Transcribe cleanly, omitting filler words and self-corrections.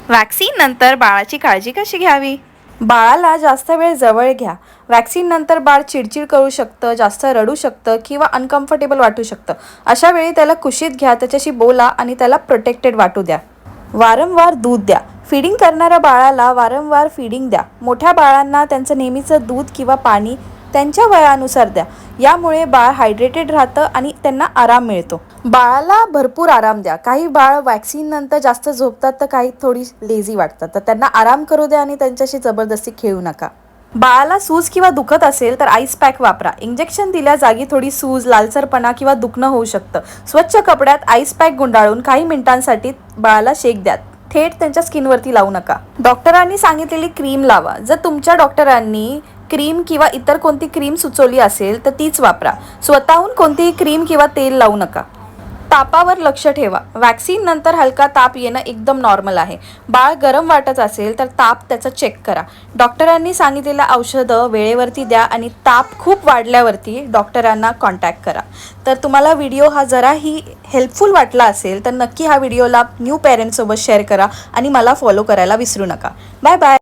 Vaccine नंतर बाळाची काळजी कशी घ्यावी? बाळाला जास्त वेळ जवळ घ्या. व्हॅक्सिन नंतर बाळ चिडचिड करू शकतं, जास्त रडू शकतं किंवा अनकम्फर्टेबल वाटू शकतं. अशा वेळी त्याला कुशीत घ्या, त्याच्याशी बोला आणि त्याला प्रोटेक्टेड वाटू द्या. वारंवार दूध द्या. फीडिंग करणाऱ्या बाळाला वारंवार फीडिंग द्या. मोठ्या बाळांना त्यांचं नेहमीचं दूध किंवा पाणी त्यांच्या वयानुसार द्या. यामुळे बाळ हायड्रेटेड राहतं आणि त्यांना आराम मिळतो. बाळाला भरपूर आराम द्या. काही बाळ व्हॅक्सिन नंतर जास्त झोपतात तर काही थोडी लेझी वाटतात, तर त्यांना आराम करू द्या आणि त्यांच्याशी जबरदस्ती खेळू नका. बाळाला सूज किंवा दुखत असेल तर आईस पॅक वापरा. इंजेक्शन दिल्या जागी थोडी सूज, लालसरपणा किंवा दुखणं होऊ शकतं. स्वच्छ कपड्यात आईस पॅक गुंडाळून काही मिनिटांसाठी बाळाला शेक द्या. थेट त्यांच्या स्किनवरती लावू नका. डॉक्टरांनी सांगितलेली क्रीम लावा. जर तुमच्या डॉक्टरांनी क्रीम किंवा इतर कोणती क्रीम सुचवली असेल तर तीच वापरा. स्वतःहून कोणतीही क्रीम किंवा तेल लावू नका. तापावर लक्ष ठेवा. व्हॅक्सिन नंतर हलका ताप येणं एकदम नॉर्मल आहे. बाळ गरम वाटत असेल तर ताप त्याचा चेक करा. डॉक्टरांनी सांगितलेलं औषधं वेळेवरती द्या आणि ताप खूप वाढल्यावरती डॉक्टरांना कॉन्टॅक्ट करा. तर तुम्हाला व्हिडिओ हा जराही हेल्पफुल वाटला असेल तर नक्की हा व्हिडिओला न्यू पेरेंट्ससोबत शेअर करा आणि मला फॉलो करायला विसरू नका. Bye bye.